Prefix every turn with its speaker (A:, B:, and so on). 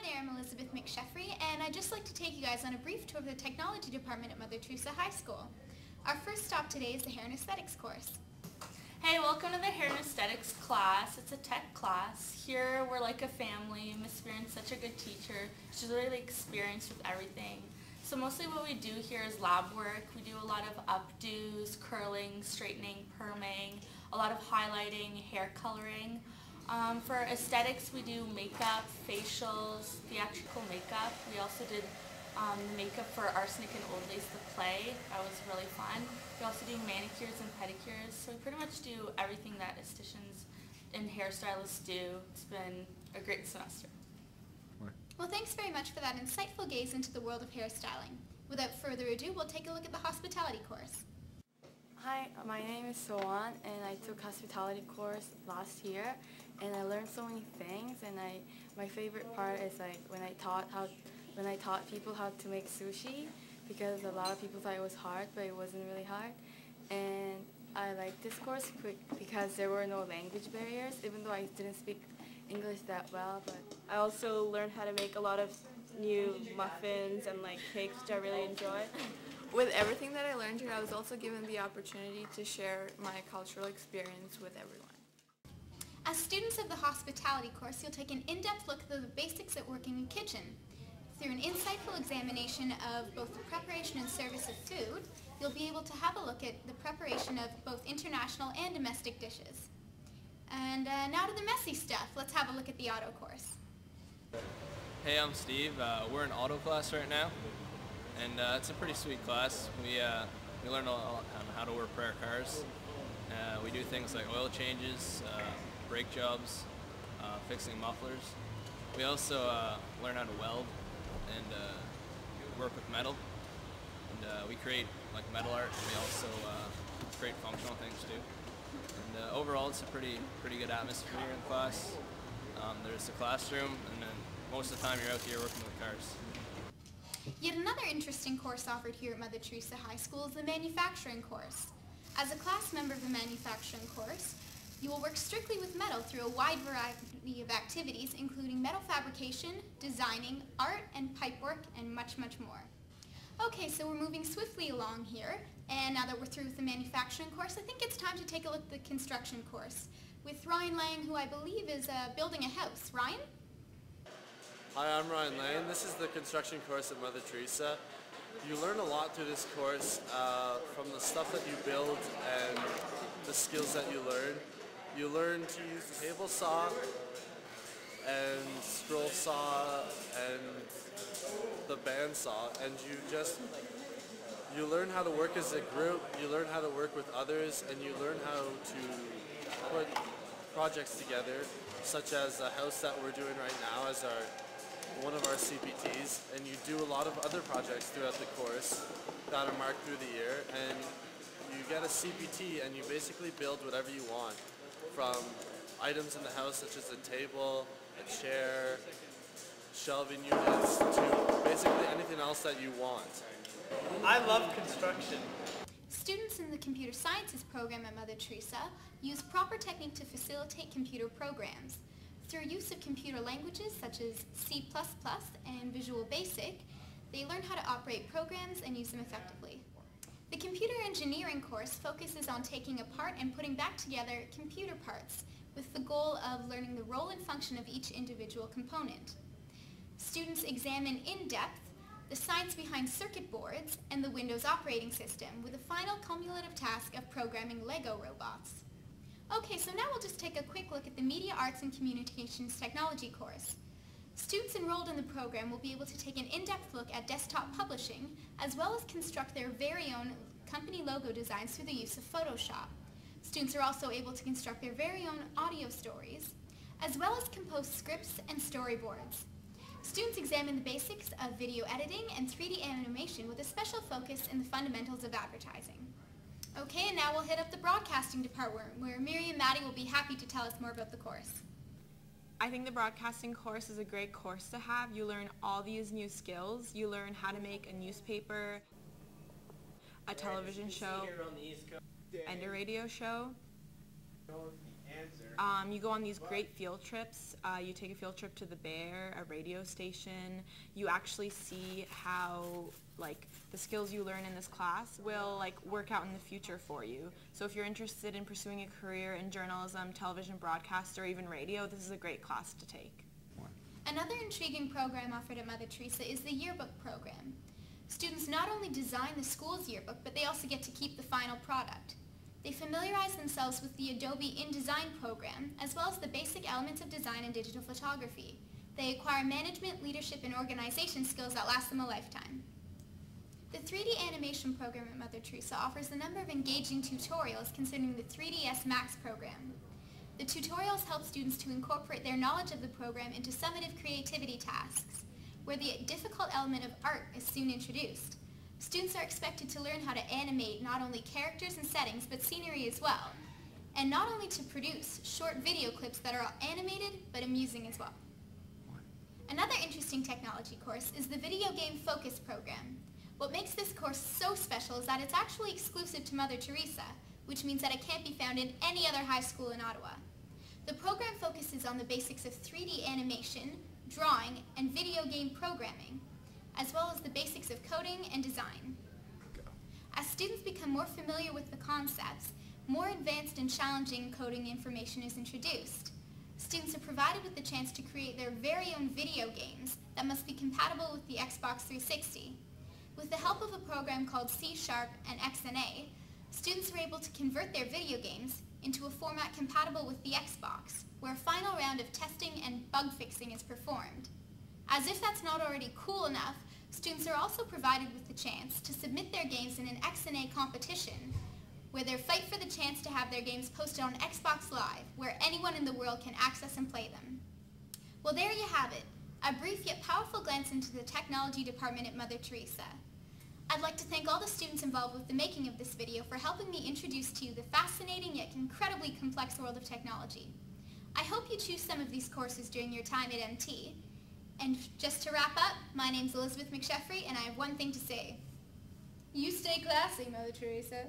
A: there, I'm Elizabeth McSheffrey, and I'd just like to take you guys on a brief tour of the technology department at Mother Teresa High School. Our first stop today is the Hair and Aesthetics course.
B: Hey, welcome to the Hair and Aesthetics class. It's a tech class. Here we're like a family. Miss Spear's such a good teacher. She's really experienced with everything. So mostly what we do here is lab work. We do a lot of updos, curling, straightening, perming, a lot of highlighting, hair coloring. For aesthetics, we do makeup, facials, theatrical makeup. We also did makeup for Arsenic and Old Lace, the play. That was really fun. We also do manicures and pedicures. So we pretty much do everything that estheticians and hairstylists do. It's been a great semester.
A: Well, thanks very much for that insightful gaze into the world of hairstyling. Without further ado, we'll take a look at the hospitality course.
C: Hi, my name is Soan, and I took hospitality course last year, and I learned so many things. And my favorite part is like when I taught people how to make sushi, because a lot of people thought it was hard, but it wasn't really hard. And I liked this course because there were no language barriers, even though I didn't speak English that well. But
D: I also learned how to make a lot of new muffins and like cakes, which I really enjoy.
E: With everything that I learned here, I was also given the opportunity to share my cultural experience with everyone.
A: As students of the hospitality course, you'll take an in-depth look at the basics at working in a kitchen. Through an insightful examination of both the preparation and service of food, you'll be able to have a look at the preparation of both international and domestic dishes. And now to the messy stuff. Let's have a look at the auto course.
F: Hey, I'm Steve. We're in auto class right now, and it's a pretty sweet class. We learn a lot on how to repair cars. We do things like oil changes, brake jobs, fixing mufflers. We also learn how to weld and work with metal. And we create like metal art, and we also create functional things too. And overall, it's a pretty good atmosphere in class. There's a classroom, and then most of the time you're out here working with cars.
A: Yet another interesting course offered here at Mother Teresa High School is the manufacturing course. As a class member of the manufacturing course, you will work strictly with metal through a wide variety of activities, including metal fabrication, designing, art and pipework, and much, much more. Okay, so we're moving swiftly along here, and now that we're through with the manufacturing course, I think it's time to take a look at the construction course with Ryan Lang, who I believe is building a house. Ryan?
G: Hi, I'm Ryan Lang. This is the construction course at Mother Teresa. You learn a lot through this course from the stuff that you build and the skills that you learn. You learn to use the table saw and scroll saw and the bandsaw, and you learn how to work as a group, you learn how to work with others, and you learn how to put projects together, such as a house that we're doing right now as one of our CPTs, and you do a lot of other projects throughout the course that are marked through the year, and you get a CPT and you basically build whatever you want, from items in the house such as a table, a chair, shelving units, to basically anything else that you want.
D: I love construction.
A: Students in the Computer Sciences program at Mother Teresa use proper technique to facilitate computer programs. Through use of computer languages such as C++ and Visual Basic, they learn how to operate programs and use them effectively. The computer engineering course focuses on taking apart and putting back together computer parts with the goal of learning the role and function of each individual component. Students examine in depth the science behind circuit boards and the Windows operating system with a final cumulative task of programming Lego robots. Okay, so now we'll just take a quick look at the Media Arts and Communications Technology course. Students enrolled in the program will be able to take an in-depth look at desktop publishing, as well as construct their very own company logo designs through the use of Photoshop. Students are also able to construct their very own audio stories, as well as compose scripts and storyboards. Students examine the basics of video editing and 3D animation with a special focus in the fundamentals of advertising. Okay, and now we'll hit up the broadcasting department, where Miri and Maddie will be happy to tell us more about the course.
E: I think the broadcasting course is a great course to have. You learn all these new skills. You learn how to make a newspaper, a television show, and a radio show. You go on these great field trips. You take a field trip to the Bear, a radio station. You actually see how the skills you learn in this class will work out in the future for you. So if you're interested in pursuing a career in journalism, television broadcast, or even radio, this is a great class to take.
A: Another intriguing program offered at Mother Teresa is the yearbook program. Students not only design the school's yearbook, but they also get to keep the final product. They familiarize themselves with the Adobe InDesign program, as well as the basic elements of design and digital photography. They acquire management, leadership, and organization skills that last them a lifetime. The 3D animation program at Mother Teresa offers a number of engaging tutorials concerning the 3ds Max program. The tutorials help students to incorporate their knowledge of the program into summative creativity tasks, where the difficult element of art is soon introduced. Students are expected to learn how to animate not only characters and settings, but scenery as well, and not only to produce short video clips that are animated, but amusing as well. Another interesting technology course is the Video Game Focus program. What makes this course so special is that it's actually exclusive to Mother Teresa, which means that it can't be found in any other high school in Ottawa. The program focuses on the basics of 3D animation, drawing, and video game programming, as well as the basics of coding and design. As students become more familiar with the concepts, more advanced and challenging coding information is introduced. Students are provided with the chance to create their very own video games that must be compatible with the Xbox 360. With the help of a program called C# and XNA, students are able to convert their video games into a format compatible with the Xbox, where a final round of testing and bug fixing is performed. As if that's not already cool enough, students are also provided with the chance to submit their games in an XNA competition, where they fight for the chance to have their games posted on Xbox Live, where anyone in the world can access and play them. Well, there you have it, a brief yet powerful glance into the technology department at Mother Teresa. I'd like to thank all the students involved with the making of this video for helping me introduce to you the fascinating yet incredibly complex world of technology. I hope you choose some of these courses during your time at MT. And just to wrap up, my name's Elizabeth McSheffrey, and I have one thing to say. You stay classy, Mother Teresa.